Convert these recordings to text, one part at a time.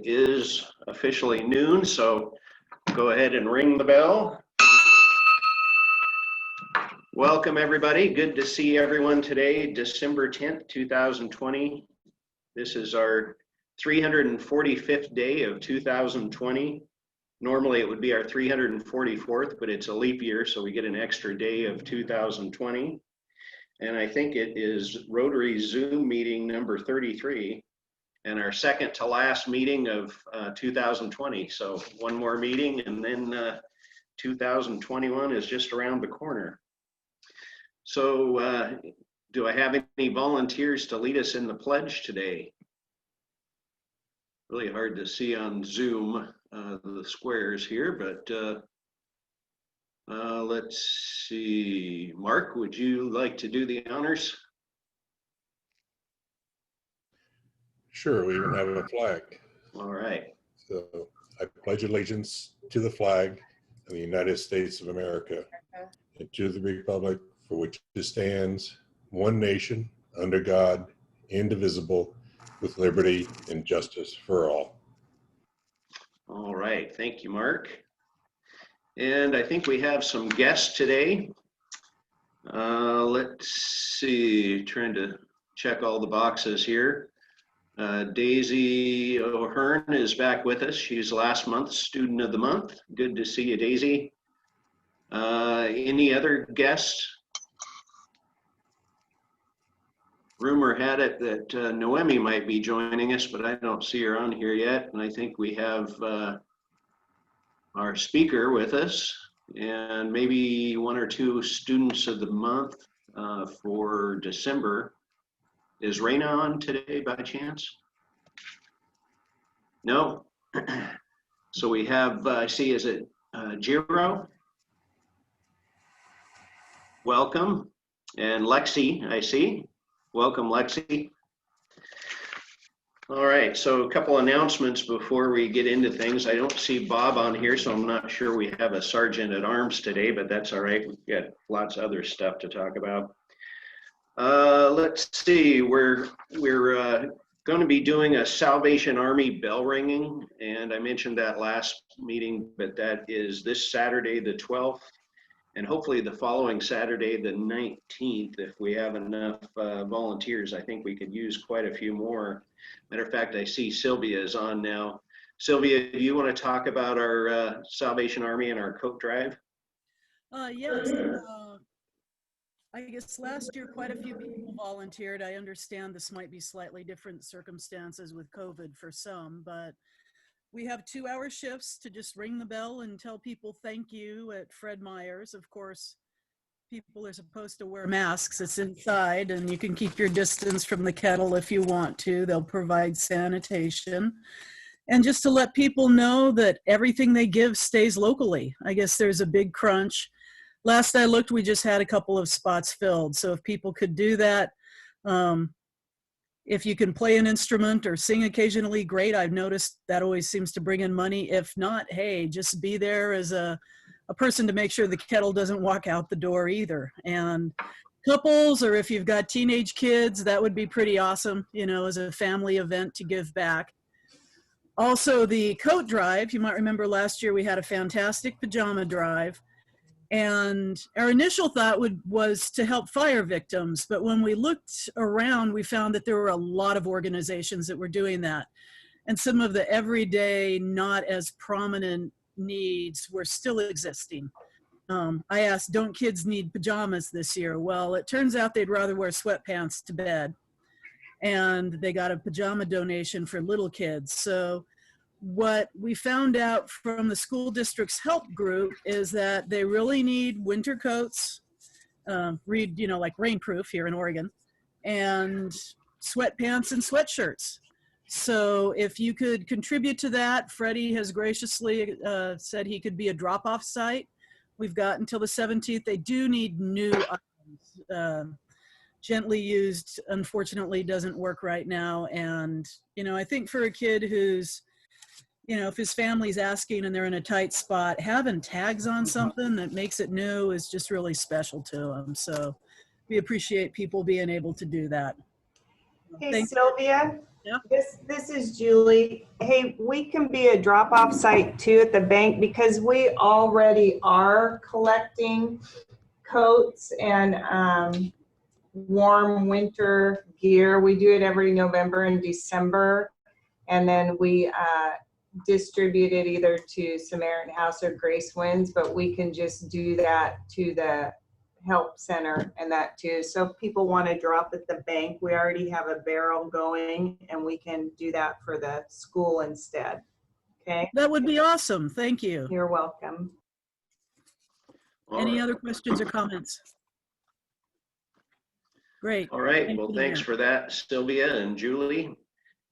is officially noon, so go ahead and ring the bell. Welcome, everybody. Good to see everyone today, December 10th, 2020. This is our 345th day of 2020. Normally, it would be our 344th, but it's a leap year, so we get an extra day of 2020. And I think it is Rotary Zoom meeting number 33 and our second to last meeting of 2020. So one more meeting and then 2021 is just around the corner. So do I have any volunteers to lead us in the pledge today? Really hard to see on Zoom the squares here, but let's see. Mark, would you like to do the honors? Sure, we even have a flag. All right. So I pledge allegiance to the flag of the United States of America and to the republic for which it stands, one nation, under God, indivisible, with liberty and justice for all. All right, thank you, Mark. And I think we have some guests today. Let's see, trying to check all the boxes here. Daisy O'Hearn is back with us. She's last month's Student of the Month. Good to see you, Daisy. Any other guests? Rumor had it that Noemi might be joining us, but I don't see her on here yet. And I think we have our speaker with us and maybe one or two Students of the Month for December. Is Raina on today by chance? No. So we have, I see, is it Jiro? Welcome. And Lexi, I see. Welcome, Lexi. All right, so a couple announcements before we get into things. I don't see Bob on here, so I'm not sure we have a sergeant at arms today, but that's all right. We've got lots of other stuff to talk about. Let's see, we're going to be doing a Salvation Army bell ringing, and I mentioned that last meeting, but that is this Saturday, the 12th. And hopefully the following Saturday, the 19th, if we have enough volunteers. I think we could use quite a few more. Matter of fact, I see Sylvia is on now. Sylvia, do you want to talk about our Salvation Army and our coat drive? Yes. I guess last year quite a few people volunteered. I understand this might be slightly different circumstances with COVID for some, but we have 2-hour shifts to just ring the bell and tell people thank you at Fred Meyer's. Of course, people are supposed to wear masks. It's inside, and you can keep your distance from the kettle if you want to. They'll provide sanitation. And just to let people know that everything they give stays locally. I guess there's a big crunch. Last I looked, we just had a couple of spots filled. So if people could do that, if you can play an instrument or sing occasionally, great. I've noticed that always seems to bring in money. If not, hey, just be there as a person to make sure the kettle doesn't walk out the door either. And couples, or if you've got teenage kids, that would be pretty awesome, you know, as a family event to give back. Also, the coat drive, you might remember last year we had a fantastic pajama drive. And our initial thought was to help fire victims, but when we looked around, we found that there were a lot of organizations that were doing that. And some of the everyday, not as prominent needs were still existing. I asked, don't kids need pajamas this year? Well, it turns out they'd rather wear sweatpants to bed. And they got a pajama donation for little kids. So what we found out from the school district's help group is that they really need winter coats, read, you know, like rainproof here in Oregon, and sweatpants and sweatshirts. So if you could contribute to that, Freddie has graciously said he could be a drop-off site. We've got until the 17th. They do need new items. Gently used, unfortunately, doesn't work right now. And, you know, I think for a kid who's, you know, if his family's asking and they're in a tight spot, having tags on something that makes it new is just really special to them. So we appreciate people being able to do that. Hey, Thanks. Sylvia. Yeah. This is Julie. Hey, we can be a drop-off site too at the bank because we already are collecting coats and warm winter gear. We do it every November and December. And then we distribute it either to Samaritan House or Grace Winds, but we can just do that to the help center and that too. So if people want to drop at the bank, we already have a barrel going and we can do that for the school instead. Okay, That would be awesome. Thank you. you're welcome. Any right. other questions or comments? Great. All right, Thank well, you, thanks Mayor. for that, Sylvia and Julie.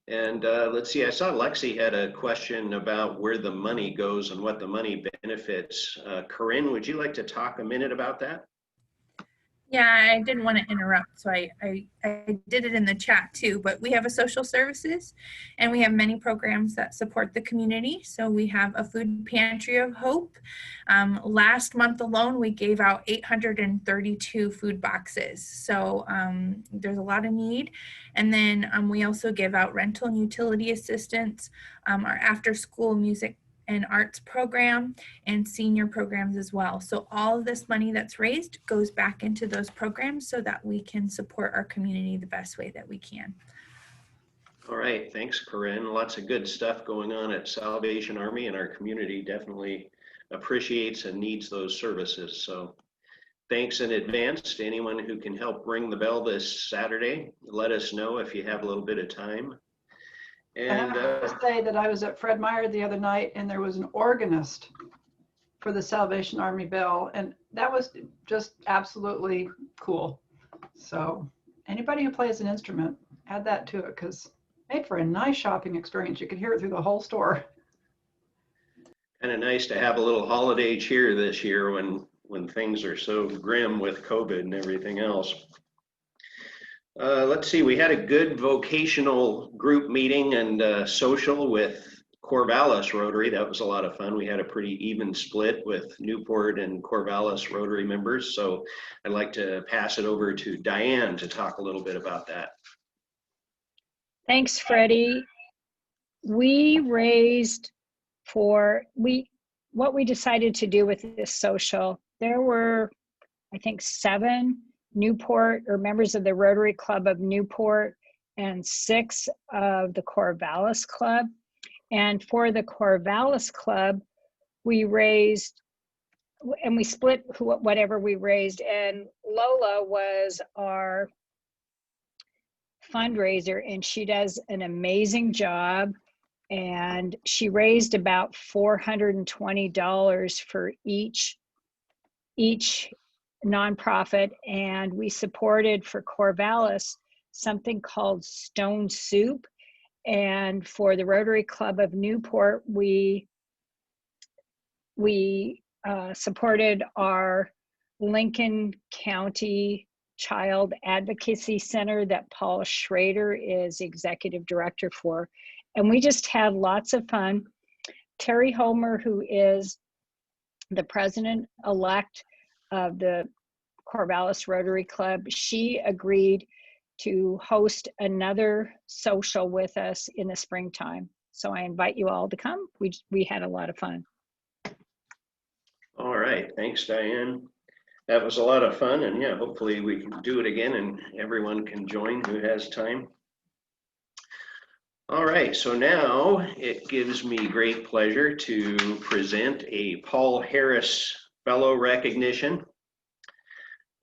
And let's see, I saw Lexi had a question about where the money goes and what the money benefits. Corinne, would you like to talk a minute about that? Yeah, I didn't want to interrupt, so I did it in the chat too, but we have a social services and we have many programs that support the community. So we have a food pantry of hope. Last month alone, we gave out 832 food boxes. So there's a lot of need. And then we also give out rental and utility assistance, our after school music and arts program, and senior programs as well. So all of this money that's raised goes back into those programs so that we can support our community the best way that we can. All right, thanks, Corinne. Lots of good stuff going on at Salvation Army, and our community definitely appreciates and needs those services. So thanks in advance to anyone who can help ring the bell this Saturday. Let us know if you have a little bit of time. And I have to say that I was at Fred Meyer the other night and there was an organist for the Salvation Army Bell, and that was just absolutely cool. So anybody who plays an instrument, add that to it because made for a nice shopping experience. You could hear it through the whole store. kind of nice to have a little holiday cheer this year when things are so grim with COVID and everything else. Let's see, we had a good vocational group meeting and social with Corvallis Rotary. That was a lot of fun. We had a pretty even split with Newport and Corvallis Rotary members. So I'd like to pass it over to Diane to talk a little bit about that. Thanks, Freddie. We raised what we decided to do with this social. There were, I think, 7 Newport or members of the Rotary Club of Newport and 6 of the Corvallis Club. And for the Corvallis Club, we raised, and we split whatever we raised, and Lola was our fundraiser, and she does an amazing job. And she raised about $420 for each nonprofit, and we supported for Corvallis something called Stone Soup, and for the Rotary Club of Newport we supported our Lincoln County Child Advocacy Center that Paul Schrader is executive director for, and we just had lots of fun. Terry Homer, who is the president-elect of the Corvallis Rotary Club, she agreed to host another social with us in the springtime. So I invite you all to come. We had a lot of fun. All right, thanks, Diane. That was a lot of fun, and yeah, hopefully we can do it again and everyone can join who has time. All right, so now it gives me great pleasure to present a Paul Harris Fellow recognition.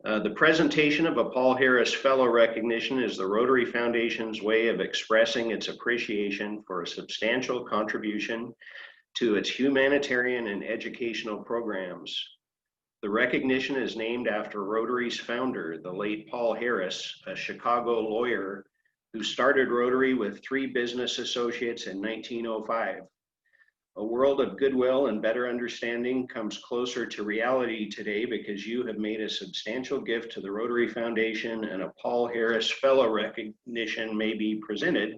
The presentation of a Paul Harris Fellow recognition is the Rotary Foundation's way of expressing its appreciation for a substantial contribution to its humanitarian and educational programs. The recognition is named after Rotary's founder, the late Paul Harris, a Chicago lawyer who started Rotary with 3 business associates in 1905. A world of goodwill and better understanding comes closer to reality today because you have made a substantial gift to the Rotary Foundation, and a Paul Harris Fellow recognition may be presented.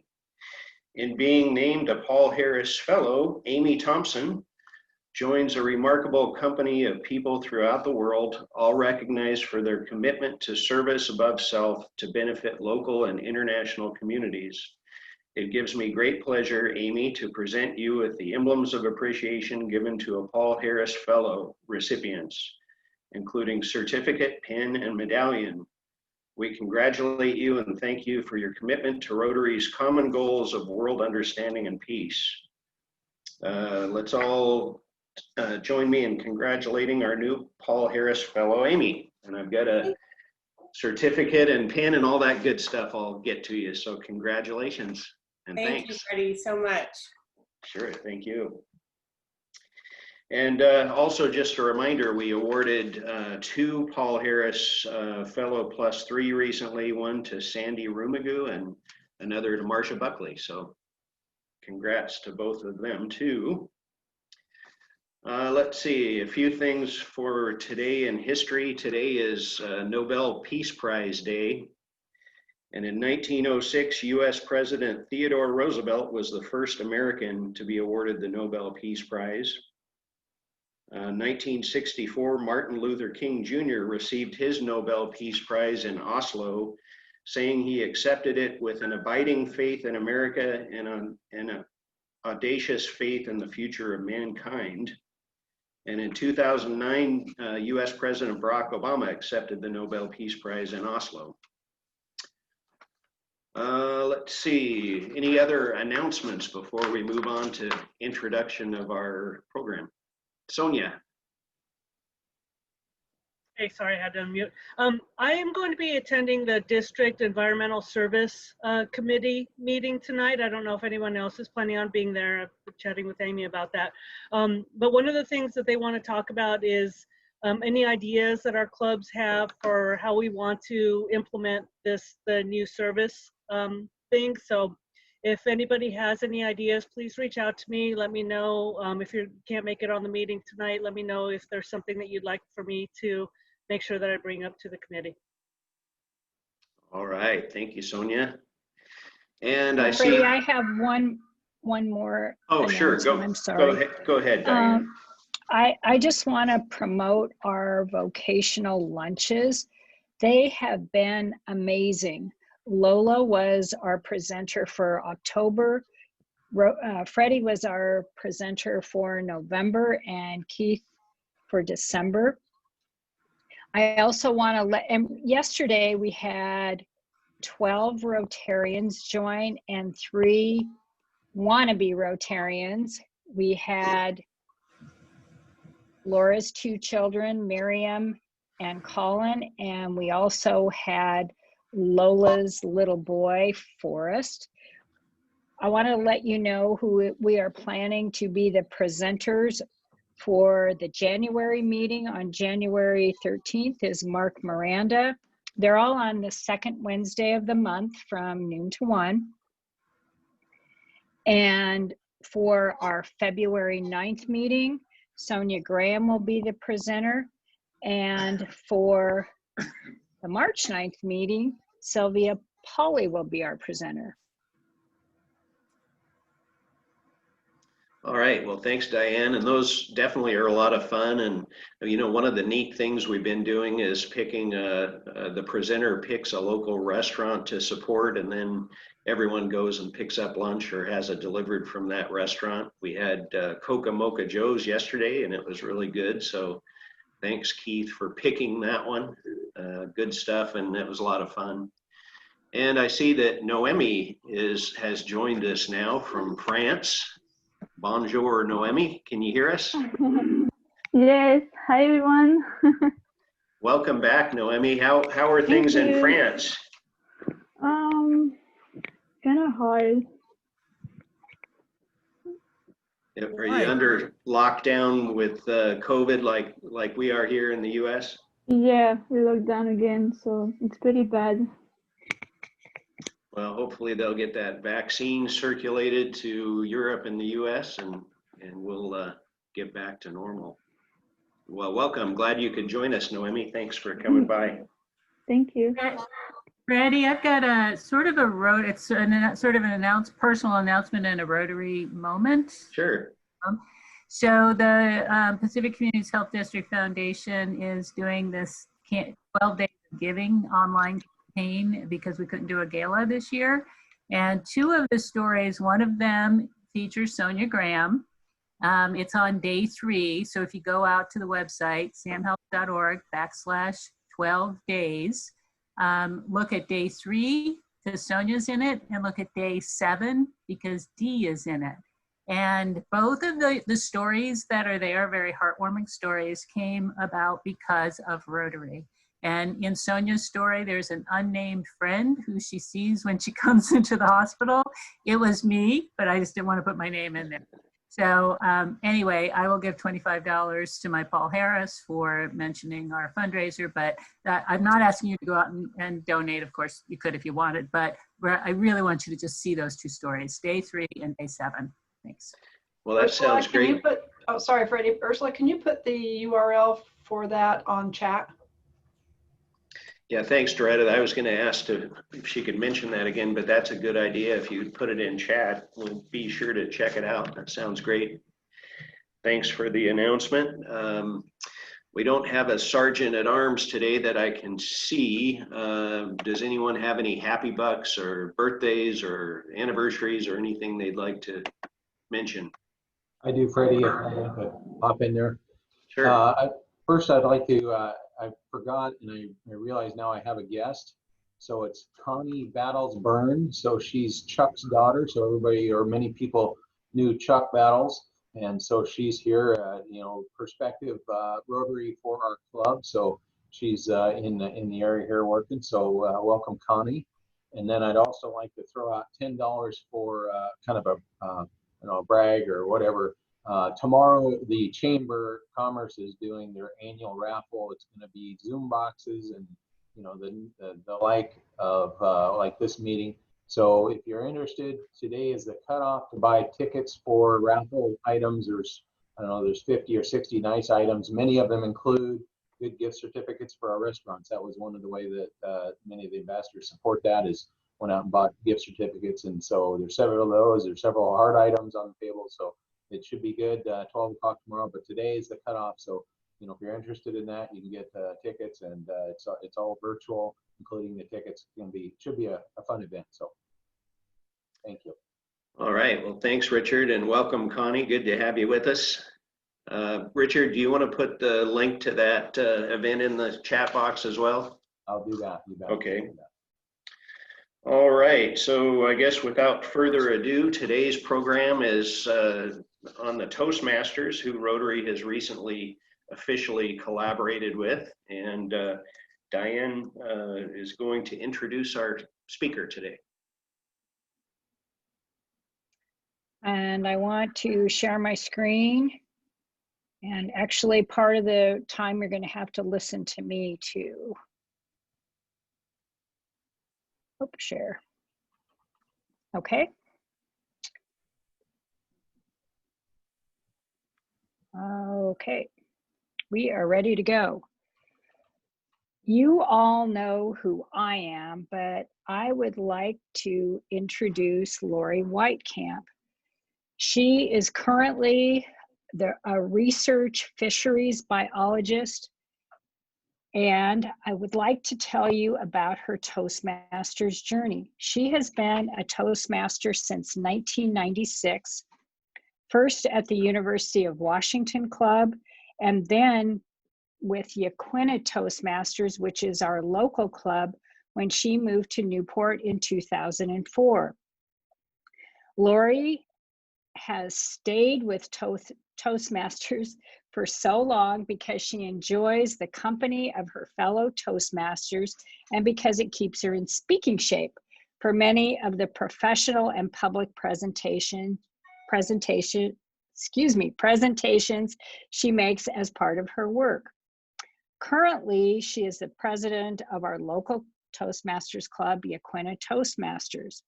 In being named a Paul Harris Fellow, Amy Thompson joins a remarkable company of people throughout the world, all recognized for their commitment to service above self to benefit local and international communities. It gives me great pleasure, Amy, to present you with the emblems of appreciation given to a Paul Harris Fellow recipients, including certificate, pin, and medallion. We congratulate you and thank you for your commitment to Rotary's common goals of world understanding and peace. Let's all join me in congratulating our new Paul Harris Fellow, Amy. And I've got a certificate and pin and all that good stuff I'll get to you. So congratulations and Thank thanks. you, Freddie, so much. Sure, thank you. And also just a reminder, we awarded 2 Paul Harris Fellow +3 recently, one to Sandy Rumagoo and another to Marsha Buckley. So congrats to both of them too. Let's see, a few things for today in history. Today is Nobel Peace Prize Day. And in 1906, US President Theodore Roosevelt was the first American to be awarded the Nobel Peace Prize. 1964, Martin Luther King Jr. received his Nobel Peace Prize in Oslo, saying he accepted it with an abiding faith in America and an audacious faith in the future of mankind. And in 2009, US President Barack Obama accepted the Nobel Peace Prize in Oslo. Let's see, any other announcements before we move on to introduction of our program? Sonia. Hey, sorry, I had to unmute. I am going to be attending the District Environmental Service Committee meeting tonight. I don't know if anyone else is planning on being there. I've been chatting with Amy about that. But one of the things that they want to talk about is any ideas that our clubs have for how we want to implement the new service thing. So if anybody has any ideas, please reach out to me. Let me know. If you can't make it on the meeting tonight, let me know if there's something that you'd like for me to make sure that I bring up to the committee. All right, thank you, Sonia. And I Freddie, see. I have one more. Oh, sure. Go. I'm sorry. Go ahead, Diane. I just want to promote our vocational lunches. They have been amazing. Lola was our presenter for October. Freddie was our presenter for November, and Keith for December. I also want to and yesterday we had 12 Rotarians join and 3 wannabe Rotarians. We had Laura's 2 children, Miriam and Colin, and we also had Lola's little boy, Forrest. I want to let you know who we are planning to be the presenters for the January meeting on January 13th is Mark Miranda. They're all on the second Wednesday of the month from noon to 1. And for our February 9th meeting, Sonia Graham will be the presenter. And for the March 9th meeting, Sylvia Pauley will be our presenter. All right, well, thanks, Diane. And those definitely are a lot of fun. And, you know, one of the neat things we've been doing is picking, the presenter picks a local restaurant to support, and then everyone goes and picks up lunch or has it delivered from that restaurant. We had Coca Mocha Joe's yesterday, and it was really good. So thanks, Keith, for picking that one. Good stuff, and it was a lot of fun. And I see that Noemi has joined us now from France. Bonjour, Noemi. Can you hear us? Yes. Hi, everyone. Welcome back, Noemi. How are things in France? Kind of hard. Are you under lockdown with COVID like we are here in the U.S.? Yeah, we locked down again, so it's pretty bad. Well, hopefully they'll get that vaccine circulated to Europe and the U.S. and we'll get back to normal. Well, welcome. Glad you could join us, Noemi. Thanks for coming by. Thank you. Freddie, I've got a sort of an personal announcement and a Rotary moment. Sure. So the Pacific Communities Health District Foundation is doing this 12 Days of Giving online campaign because we couldn't do a gala this year. And two of the stories, one of them features Sonia Graham. It's on day 3. So if you go out to the website, samhealth.org/12 days, look at day 3 because Sonia's in it, and look at day 7 because Dee is in it. And both of the stories that are there, very heartwarming stories, came about because of Rotary. And in Sonia's story, there's an unnamed friend who she sees when she comes into the hospital. It was me, but I just didn't want to put my name in there. So anyway, I will give $25 to my Paul Harris for mentioning our fundraiser, but I'm not asking you to go out and donate. Of course, you could if you wanted, but I really want you to just see those 2 stories, day 3 and day 7. Thanks. Well, that Ursula, sounds can you great. put, oh, sorry, Freddie. Ursula, can you put the URL for that on chat? Yeah, thanks, Doretta. I was going to ask if she could mention that again, but that's a good idea. If you put it in chat, we'll be sure to check it out. That sounds great. Thanks for the announcement. We don't have a sergeant at arms today that I can see. Does anyone have any happy bucks or birthdays or anniversaries or anything they'd like to mention? I do, Freddie, if I could pop in there. Sure. First, I'd like to, I forgot, and I realize now I have a guest. So it's Connie Battles Byrne. So she's Chuck's daughter. So everybody, or many people, knew Chuck Battles. And so she's here, you know, prospective Rotary for our club. So she's in the area here working. So welcome, Connie. And then I'd also like to throw out $10 for kind of a you know, brag or whatever. Tomorrow, the Chamber of Commerce is doing their annual raffle. It's going to be Zoom boxes and, you know, the like of like this meeting. So if you're interested, today is the cutoff to buy tickets for raffle items. There's, I don't know, there's 50 or 60 nice items. Many of them include good gift certificates for our restaurants. That was one of the ways that many of the ambassadors support that, is went out and bought gift certificates. And so there's several of those. There's several hard items on the table. So it should be good, 12 o'clock tomorrow, but today is the cutoff. So, you know, if you're interested in that, you can get tickets, and it's all virtual, including the tickets. Should be a fun event. So thank you. All right. Well, thanks, Richard, and welcome, Connie. Good to have you with us. Richard, do you want to put the link to that event in the chat box as well? I'll do that. You bet. Okay. All right. So I guess without further ado, today's program is on the Toastmasters, who Rotary has recently officially collaborated with. And Diane is going to introduce our speaker today. And I want to share my screen. And actually, part of the time you're going to have to listen to me too. Oh, share. Okay. Okay, we are ready to go. You all know who I am, but I would like to introduce Lori Whitecamp. She is currently a research fisheries biologist, and I would like to tell you about her Toastmasters journey. She has been a Toastmaster since 1996, first at the University of Washington Club, and then with Yaquina Toastmasters, which is our local club, when she moved to Newport in 2004. Lori has stayed with Toastmasters for so long because she enjoys the company of her fellow Toastmasters and because it keeps her in speaking shape for many of the professional and public presentations she makes as part of her work. Currently, she is the president of our local Toastmasters club, Yaquina Toastmasters.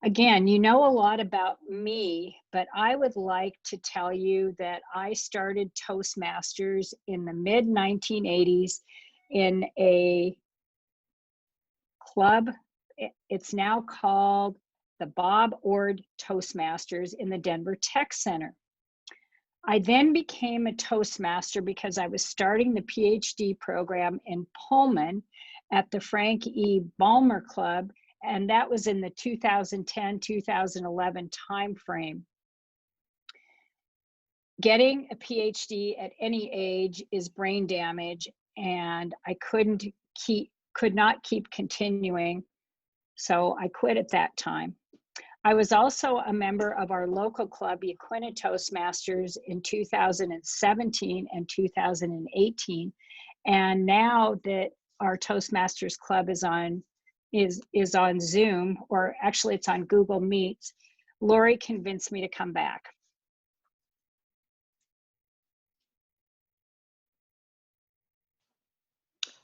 Again, you know a lot about me, but I would like to tell you that I started Toastmasters in the mid-1980s in a club. It's now called the Bob Ord Toastmasters in the Denver Tech Center. I then became a Toastmaster because I was starting the PhD program in Pullman at the Frank E. Balmer Club, and that was in the 2010-2011 timeframe. Getting a PhD at any age is brain damage, and I could not keep continuing, so I quit at that time. I was also a member of our local club, Yaquina Toastmasters, in 2017 and 2018. And now that our Toastmasters Club is on Zoom, or actually it's on Google Meets, Lori convinced me to come back.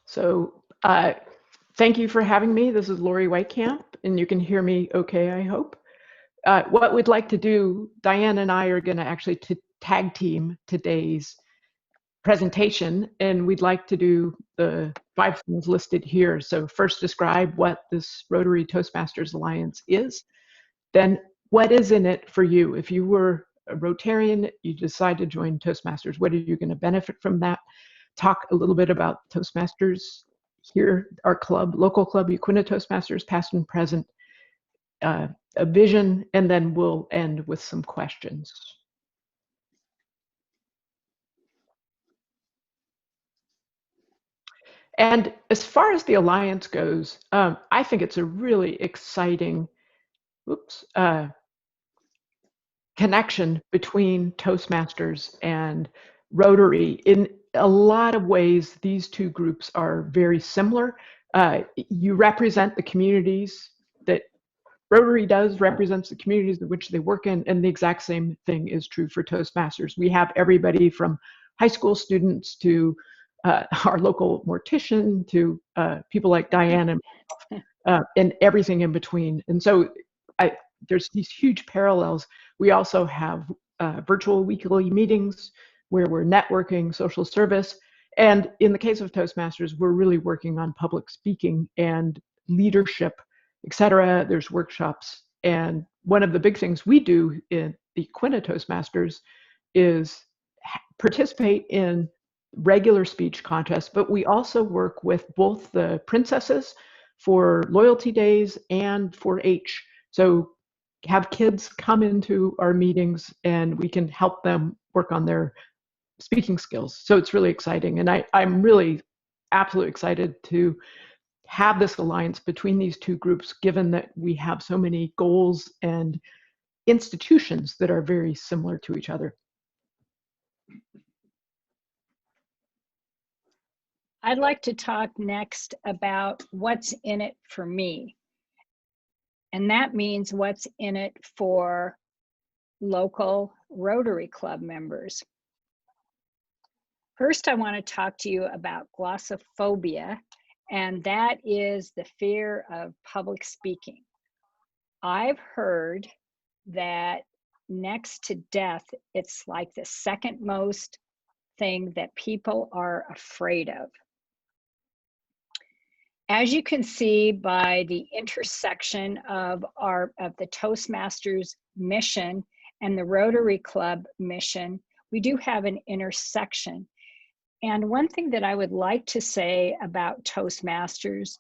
So thank you for having me. This is Lori Whitecamp, and you can hear me okay, I hope. What we'd like to do, Diane and I are going to actually tag team today's presentation, and we'd like to do the 5 things listed here. So first, describe what this Rotary Toastmasters Alliance is. Then, what is in it for you? If you were a Rotarian, you decide to join Toastmasters, what are you going to benefit from that? Talk a little bit about Toastmasters here, our club, local club, Yaquina Toastmasters, past and present, a vision, and then we'll end with some questions. And as far as the Alliance goes, I think it's a really exciting connection between Toastmasters and Rotary. In a lot of ways, these two groups are very similar. You represent the communities that Rotary represents the communities in which they work in, and the exact same thing is true for Toastmasters. We have everybody from high school students to our local mortician to people like Diane and everything in between. And so there's these huge parallels. We also have virtual weekly meetings where we're networking, social service. And in the case of Toastmasters, we're really working on public speaking and leadership, etc. There's workshops. And one of the big things we do in the Yaquina Toastmasters is participate in regular speech contests, but we also work with both the princesses for loyalty days and for H. So have kids come into our meetings and we can help them work on their speaking skills. So it's really exciting. And I'm really absolutely excited to have this alliance between these two groups, given that we have so many goals and institutions that are very similar to each other. I'd like to talk next about what's in it for me. And that means what's in it for local Rotary Club members. First, I want to talk to you about glossophobia, and that is the fear of public speaking. I've heard that next to death, it's like the second most thing that people are afraid of. As you can see by the intersection of the Toastmasters mission and the Rotary Club mission, we do have an intersection. And one thing that I would like to say about Toastmasters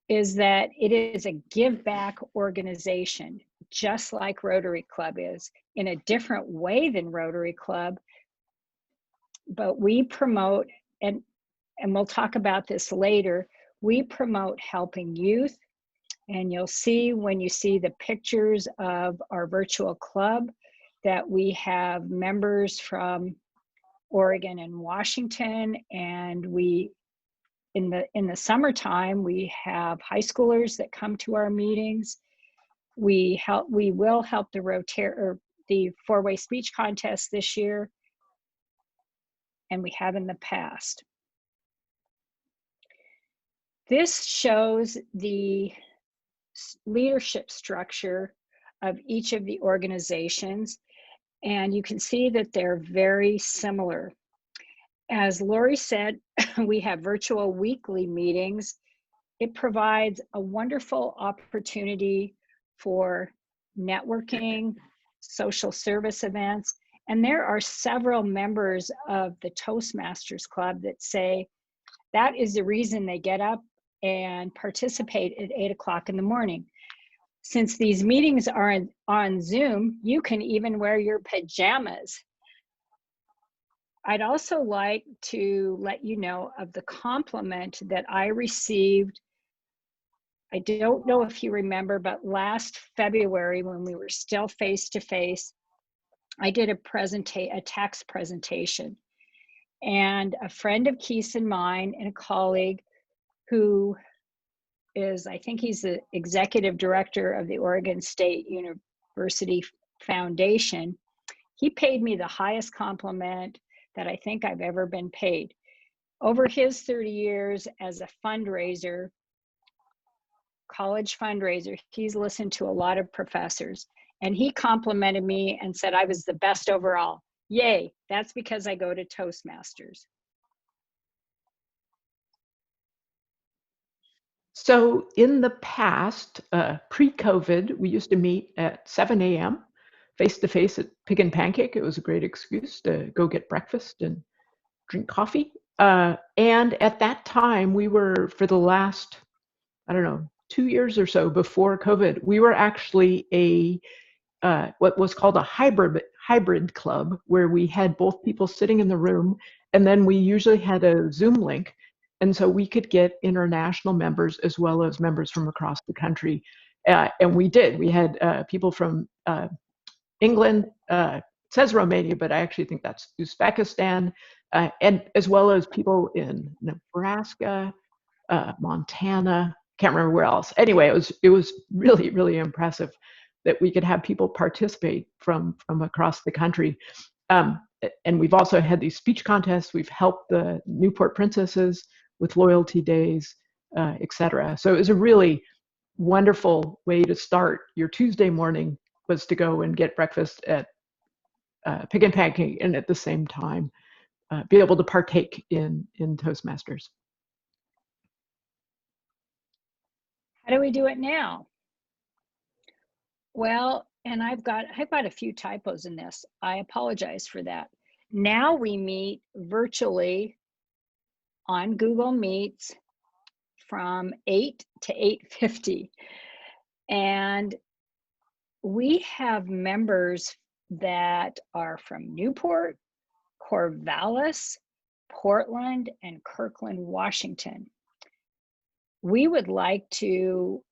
is that it is a give back organization, just like Rotary Club is, in a different way than Rotary Club. But we promote, and we'll talk about this later, we promote helping youth. And you'll see when you see the pictures of our virtual club that we have members from Oregon and Washington, and we in the summertime we have high schoolers that come to our meetings. We will help the four-way speech contest this year, and we have in the past. This shows the leadership structure of each of the organizations, and you can see that they're very similar. As Lori said, we have virtual weekly meetings. It provides a wonderful opportunity for networking, social service events. And there are several members of the Toastmasters Club that say that is the reason they get up and participate at 8 o'clock in the morning. Since these meetings are on Zoom, you can even wear your pajamas. I'd also like to let you know of the compliment that I received. I don't know if you remember, but last February when we were still face-to-face, I did a text presentation. And a friend of Keith's and mine and a colleague who is, I think he's the executive director of the Oregon State University Foundation, he paid me the highest compliment that I think I've ever been paid. Over his 30 years as a fundraiser, college fundraiser, he's listened to a lot of professors, and he complimented me and said I was the best overall. Yay, that's because I go to Toastmasters. So in the past, pre-COVID, we used to meet at 7 a.m. face-to-face at Pig and Pancake. It was a great excuse to go get breakfast and drink coffee. And at that time, we were, for the last, I don't know, 2 years or so before COVID, we were actually what was called a hybrid club, where we had both people sitting in the room, and then we usually had a Zoom link. And so we could get international members as well as members from across the country. And we did. We had people from England, it says Romania, but I actually think that's Uzbekistan, and as well as people in Nebraska, Montana, can't remember where else. Anyway, it was really, really impressive that we could have people participate from across the country. And we've also had these speech contests. We've helped the Newport princesses with loyalty days, etc. So it was a really wonderful way to start your Tuesday morning, was to go and get breakfast at Pig and Pancake, and at the same time be able to partake in Toastmasters. How do we do it now? Well, and I've got a few typos in this. I apologize for that. Now we meet virtually on Google Meets from 8 to 8:50. And we have members that are from Newport, Corvallis, Portland, and Kirkland, Washington. We would like to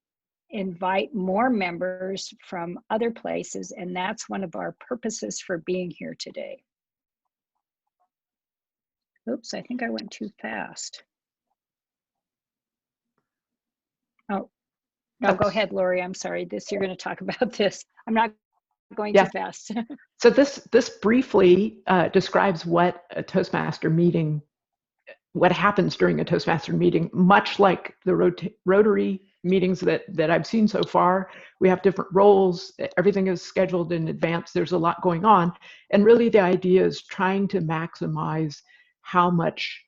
invite more members from other places, and that's one of our purposes for being here today. Oops, I think I went too fast. Oh, no, go ahead, Lori. I'm sorry. You're going to talk about this. I'm not going too fast. So this briefly describes what a Toastmaster meeting, what happens during a Toastmaster meeting, much like the Rotary meetings that I've seen so far. We have different roles. Everything is scheduled in advance. There's a lot going on. And really the idea is trying to maximize how much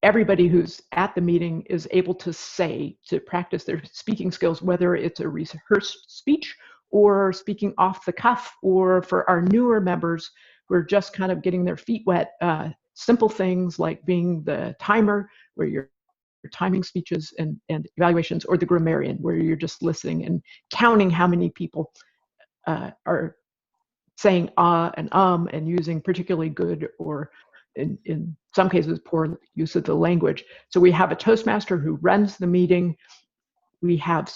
everybody who's at the meeting is able to say, to practice their speaking skills, whether it's a rehearsed speech or speaking off the cuff, or for our newer members who are just kind of getting their feet wet, simple things like being the timer, where you're timing speeches and evaluations, or the grammarian, where you're just listening and counting how many people are saying and using particularly good or in some cases poor use of the language. So we have a Toastmaster who runs the meeting. We have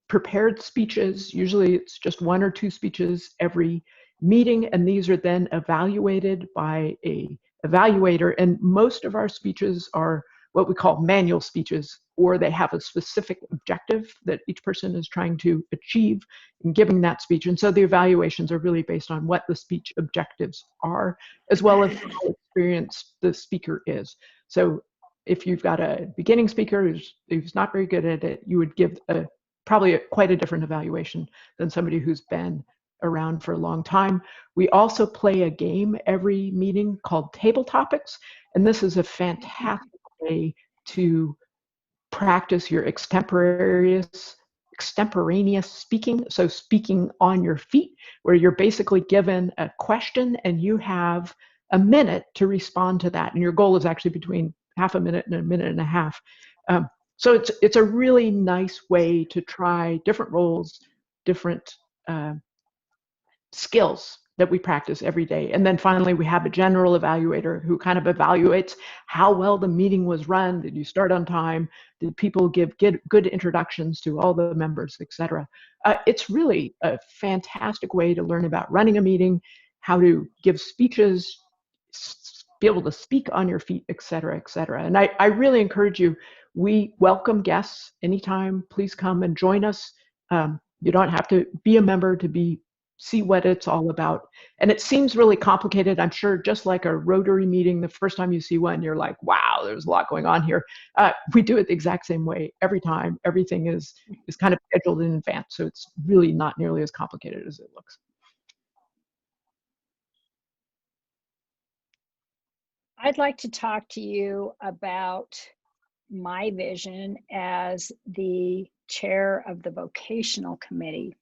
prepared speeches. Usually it's just 1 or 2 speeches every meeting, and these are then evaluated by a evaluator. And most of our speeches are what we call manual speeches, or they have a specific objective that each person is trying to achieve in giving that speech. And so the evaluations are really based on what the speech objectives are, as well as how experienced the speaker is. So if you've got a beginning speaker who's not very good at it, you would give probably quite a different evaluation than somebody who's been around for a long time. We also play a game every meeting called Table Topics, and this is a fantastic way to practice your extemporaneous extemporaneous speaking, so speaking on your feet, where you're basically given a question and you have a minute to respond to that. And your goal is actually between half a minute and a minute and a half. So it's a really nice way to try different roles, different skills that we practice every day. And then finally, we have a general evaluator who kind of evaluates how well the meeting was run. Did you start on time? Did people give good introductions to all the members, etc.? It's really a fantastic way to learn about running a meeting, how to give speeches, be able to speak on your feet, etc., etc. And I really encourage you, we welcome guests anytime. Please come and join us. You don't have to be a member to see what it's all about. And it seems really complicated. I'm sure just like a Rotary meeting, the first time you see one, you're like, wow, there's a lot going on here. We do it the exact same way every time. Everything is kind of scheduled in advance. So it's really not nearly as complicated as it looks. I'd like to talk to you about my vision as the chair of the vocational committee.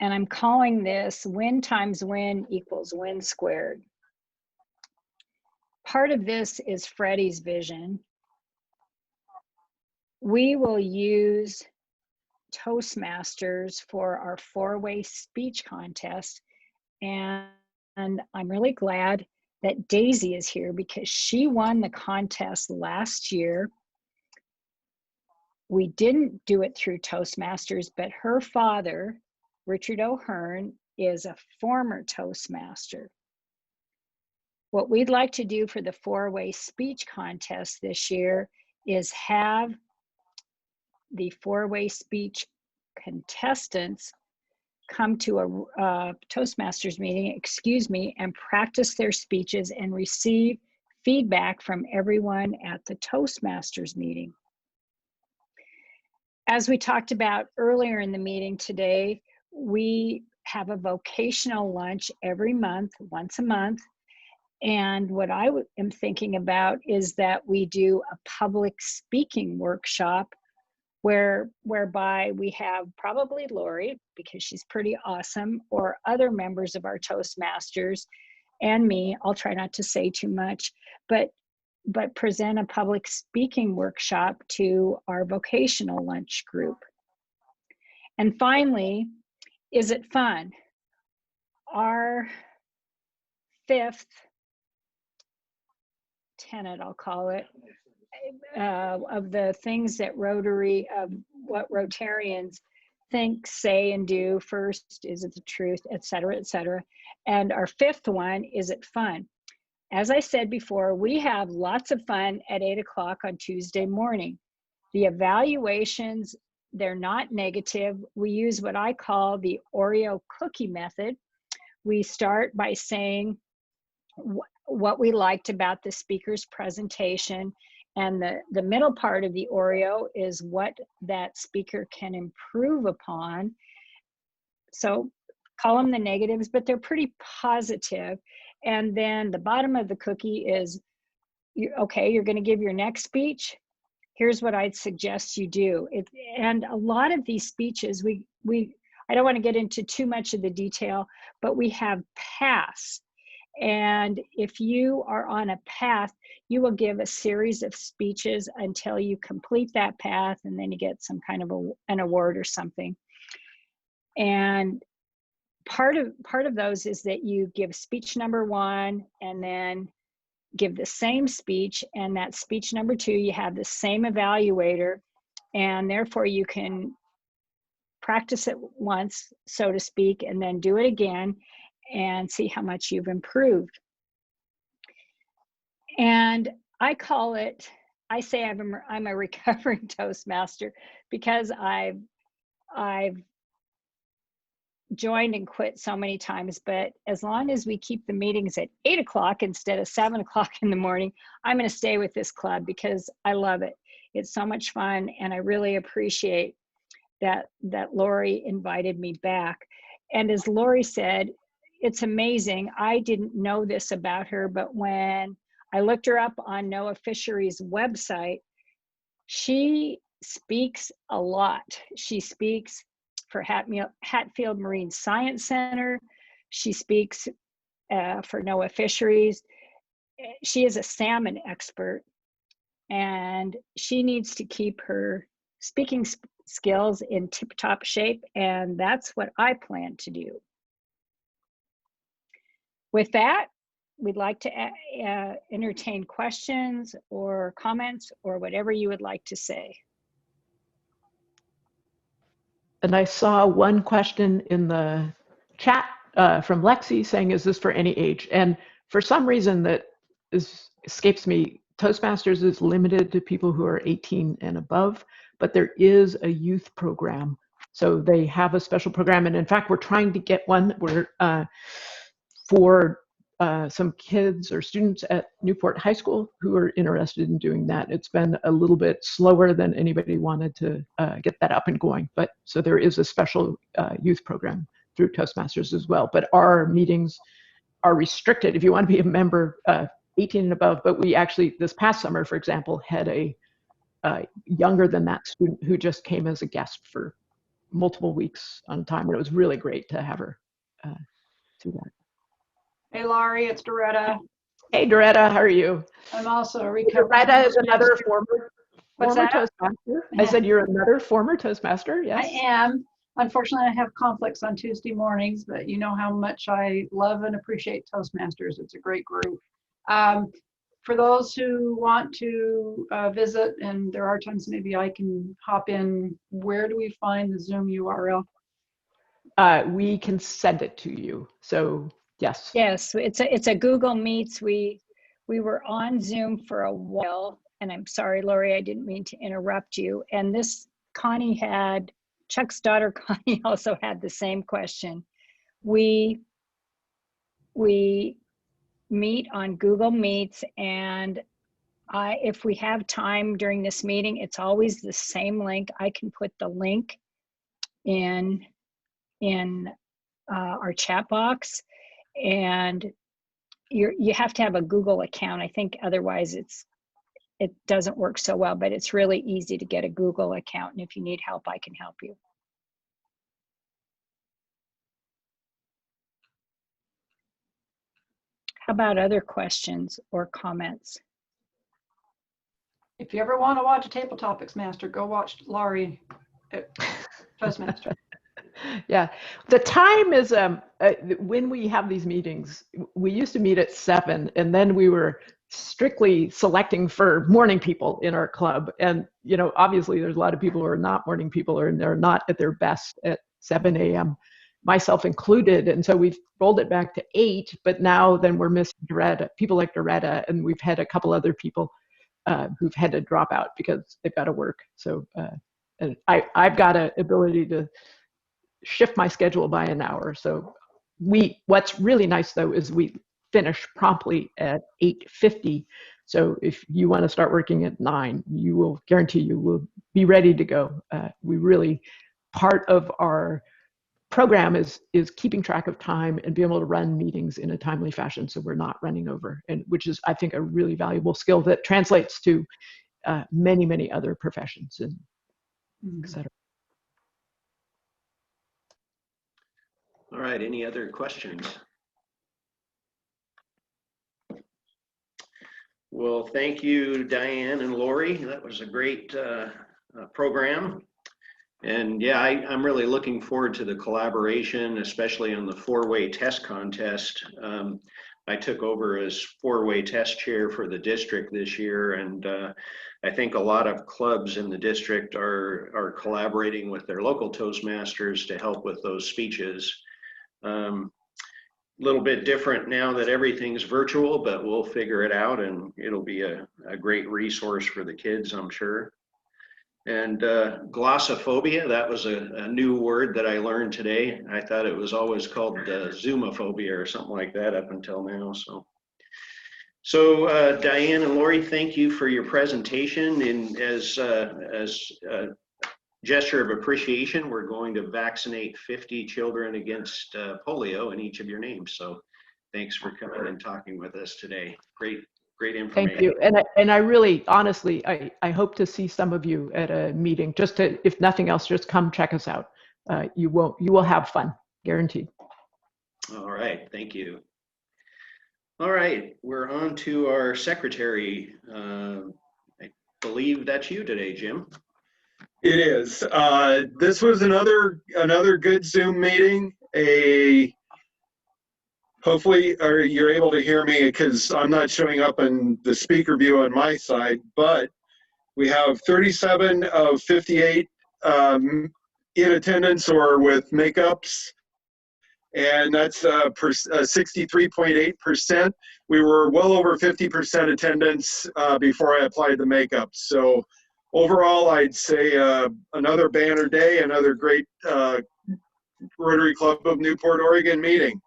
And I'm calling this win times win equals win squared. Part of this is Freddie's vision. We will use Toastmasters for our 4-way speech contest. And I'm really glad that Daisy is here because she won the contest last year. We didn't do it through Toastmasters, but her father, Richard O'Hearn, is a former Toastmaster. What we'd like to do for the 4-way speech contest this year is have the 4-way speech contestants come to a Toastmasters meeting, and practice their speeches and receive feedback from everyone at the Toastmasters meeting. As we talked about earlier in the meeting today, we have a vocational lunch every month, once a month. And what I am thinking about is that we do a public speaking workshop whereby we have probably Lori, because she's pretty awesome, or other members of our Toastmasters, and me. I'll try not to say too much, but present a public speaking workshop to our vocational lunch group. And finally, is it fun? Our 5th tenet, I'll call it, of the things that what Rotarians think, say, and do. First, is it the truth, et cetera, et cetera. And our 5th one, is it fun? As I said before, we have lots of fun at 8 o'clock on Tuesday morning. The evaluations, they're not negative. We use what I call the Oreo cookie method. We start by saying what we liked about the speaker's presentation, and the middle part of the Oreo is what that speaker can improve upon. So call them the negatives, but they're pretty positive. And then the bottom of the cookie is, okay, you're going to give your next speech. Here's what I'd suggest you do. And a lot of these speeches, I don't want to get into too much of the detail, but we have paths. And if you are on a path, you will give a series of speeches until you complete that path, and then you get some kind of an award or something. And part of those is that you give speech number 1 and then give the same speech, and that speech number 2, you have the same evaluator, and therefore you can practice it once, so to speak, and then do it again and see how much you've improved. And I say I'm a recovering Toastmaster because I've joined and quit so many times, but as long as we keep the meetings at 8 o'clock instead of 7 o'clock in the morning, I'm going to stay with this club because I love it. It's so much fun, and I really appreciate that Lori invited me back. And as Lori said, it's amazing. I didn't know this about her, but when I looked her up on NOAA Fisheries website, she speaks a lot. She speaks for Hatfield Marine Science Center. She speaks for NOAA Fisheries. She is a salmon expert, and she needs to keep her speaking skills in tip-top shape, and that's what I plan to do. With that, we'd like to entertain questions or comments or whatever you would like to say. And I saw one question in the chat from Lexi saying, is this for any age? And for some reason that escapes me, Toastmasters is limited to people who are 18 and above, but there is a youth program. So they have a special program. And in fact, we're trying to get one where for some kids or students at Newport High School who are interested in doing that. It's been a little bit slower than anybody wanted to get that up and going. But so there is a special youth program through Toastmasters as well. But our meetings are restricted if you want to be a member 18 and above. But we actually, this past summer, for example, had a younger than that student who just came as a guest for multiple weeks on time. And it was really great to have her do that. Hey, Laurie, it's Doretta. Hey, Doretta, how are you? I'm also a recovering. Doretta is another former What's that? Toastmaster. I said you're another former Toastmaster, yes? I am. Unfortunately, I have conflicts on Tuesday mornings, but you know how much I love and appreciate Toastmasters. It's a great group. For those who want to visit, and there are times maybe I can hop in, where do we find the Zoom URL? We can send it to you. So yes. Yes, it's a Google Meets. We were on Zoom for a while, and I'm sorry, Lori, I didn't mean to interrupt you. And this Chuck's daughter Connie also had the same question. We meet on Google Meets, and if we have time during this meeting, it's always the same link. I can put the link in our chat box, and you have to have a Google account. I think otherwise it doesn't work so well, but it's really easy to get a Google account, and if you need help, I can help you. How about other questions or comments? If you ever want to watch a Table Topics Master, go watch Laurie at Toastmaster. Yeah, the time is when we have these meetings, we used to meet at 7, and then we were strictly selecting for morning people in our club. And you know, obviously there's a lot of people who are not morning people, or they're not at their best at 7 a.m., myself included. And so we've rolled it back to 8, but now then we're missing Doretta, people like Doretta, and we've had a couple other people who've had to drop out because they've got to work. So and I've got an ability to shift my schedule by an hour. So what's really nice though is we finish promptly at 8:50. So if you want to start working at 9, you will guarantee you will be ready to go. We really, part of our program is keeping track of time and being able to run meetings in a timely fashion so we're not running over, and which is, I think, a really valuable skill that translates to many, many other professions and et cetera. All right, any other questions? Well, thank you, Diane and Lori. That was a great program. And yeah, I'm really looking forward to the collaboration, especially on the 4-way test contest. I took over as 4-way test chair for the district this year, and I think a lot of clubs in the district are collaborating with their local Toastmasters to help with those speeches. Little bit different now that everything's virtual, but we'll figure it out, and it'll be a great resource for the kids, I'm sure. And glossophobia, that was a new word that I learned today. I thought it was always called zoomophobia or something like that up until now. So Diane and Lori, thank you for your presentation. And as a gesture of appreciation, we're going to vaccinate 50 children against polio in each of your names. So thanks for coming and talking with us today. Great Great information. Thank you. And I really, honestly, I hope to see some of you at a meeting, just to, if nothing else, just come check us out. You will have fun, guaranteed. All right, thank you. All right, we're on to our secretary. I believe that's you today, Jim. It is. This was another good Zoom meeting. Hopefully you're able to hear me because I'm not showing up in the speaker view on my side, but we have 37 of 58 in attendance or with makeups, and that's 63.8%. We were well over 50% attendance before I applied the makeup. So overall, I'd say another banner day, another great Rotary Club of Newport, Oregon meeting.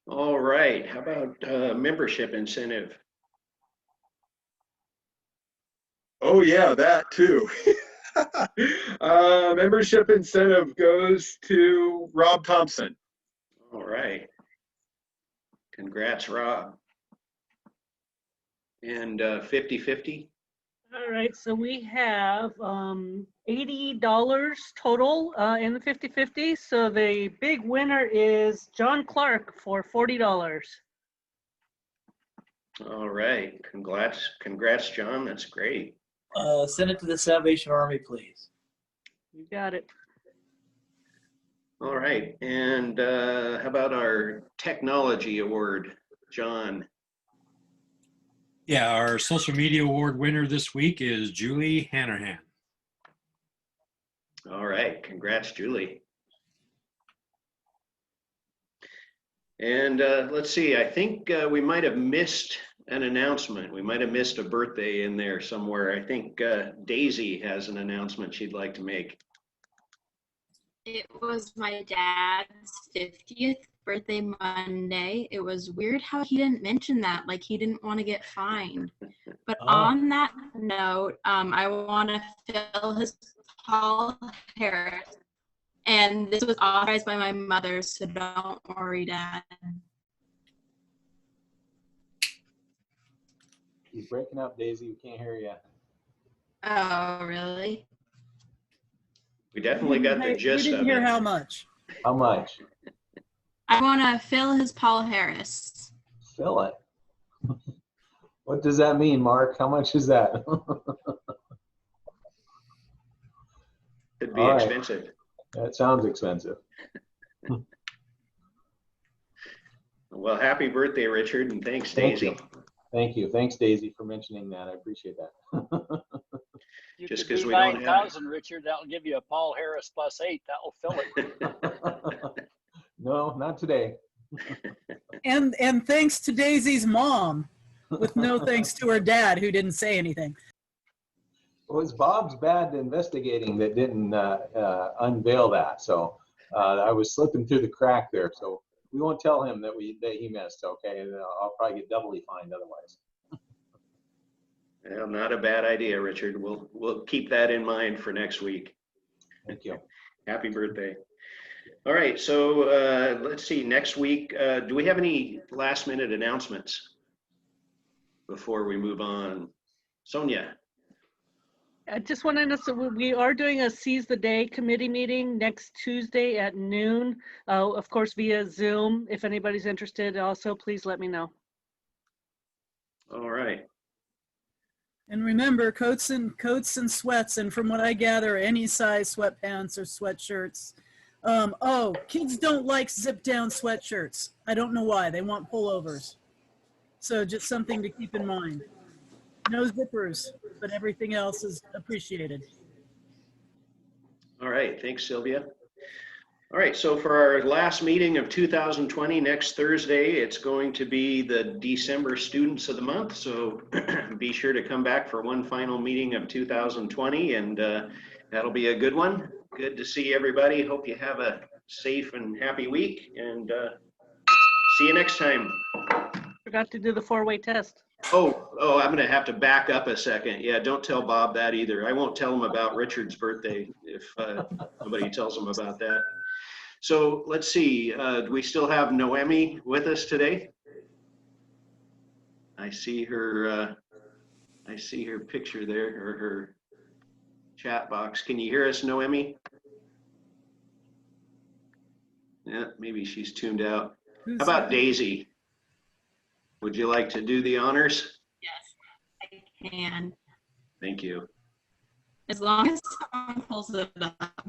All right, how about membership incentive? Oh yeah, that too. Membership incentive goes to Rob Thompson. All right. Congrats, Rob. And 50-50? All right, so we have $80 total in the 50-50. So the big winner is John Clark for $40. All right, congrats, John. That's great. Send it to the Salvation Army, please. You got it. All right, and how about our technology award, John? Yeah, our social media award winner this week is Julie Hanrahan. All right, congrats, Julie. And let's see, I think we might have missed an announcement. We might have missed a birthday in there somewhere. I think Daisy has an announcement she'd like to make. It was my dad's 50th birthday Monday. It was weird how he didn't mention that, like he didn't want to get fined. But on that note, I want to fill his Paul Harris. And this was authorized by my mother, so don't worry, Dad. You're breaking up, Daisy. We can't hear you. Oh, really? We definitely got the gist We of didn't hear it. how much. How much? I want to fill his Paul Harris. Fill it. What does that mean, Mark? How much is that? Could be All right. expensive. That sounds expensive. Well, happy birthday, Richard, and thanks, Thank Daisy. you. Thank you. Thanks, Daisy, for mentioning that. I appreciate that. You Just could 'cause do we don't have 9,000, Richard. That'll give you a Paul Harris plus 8. That'll fill it. No, not today. And thanks to Daisy's mom, with no thanks to her dad, who didn't say anything. It was Bob's bad investigating that didn't unveil that. So I was slipping through the crack there. So we won't tell him that he missed. Okay, I'll probably get doubly fined otherwise. Well, not a bad idea, Richard. We'll keep that in mind for next week. Thank you. Happy birthday. All right, so let's see, next week, do we have any last minute announcements before we move on? Sonia? I just want to know, so we are doing a Seize the Day committee meeting next Tuesday at noon, of course via Zoom. If anybody's interested, also please let me know. All right. And remember, coats and sweats, and from what I gather, any size sweatpants or sweatshirts. Oh, kids don't like zip down sweatshirts. I don't know why. They want pullovers. So just something to keep in mind. No zippers, but everything else is appreciated. All right, thanks, Sylvia. All right, so for our last meeting of 2020, next Thursday, it's going to be the December Students of the Month. So be sure to come back for one final meeting of 2020, and that'll be a good one. Good to see everybody. Hope you have a safe and happy week, and see you next time. Forgot to do the 4-way test. Oh, I'm gonna have to back up a second. Yeah, don't tell Bob that either. I won't tell him about Richard's birthday if nobody tells him about that. So let's see, do we still have Noemi with us today? I see her picture there, or her chat box. Can you hear us, Noemi? Yeah, maybe she's tuned out. How about Daisy? Would you like to do the honors? Yes, I can. Thank you. As long as someone pulls it up.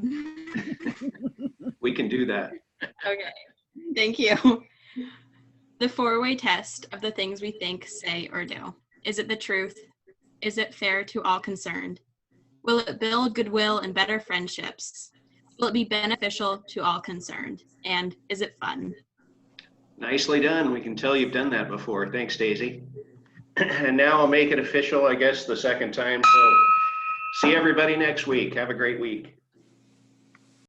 We can do that. Okay, thank you. The 4-way test of the things we think, say, or do. Is it the truth? Is it fair to all concerned? Will it build goodwill and better friendships? Will it be beneficial to all concerned? And is it fun? Nicely done. We can tell you've done that before. Thanks, Daisy. And now I'll make it official, I guess, the second time. So see everybody next week. Have a great week.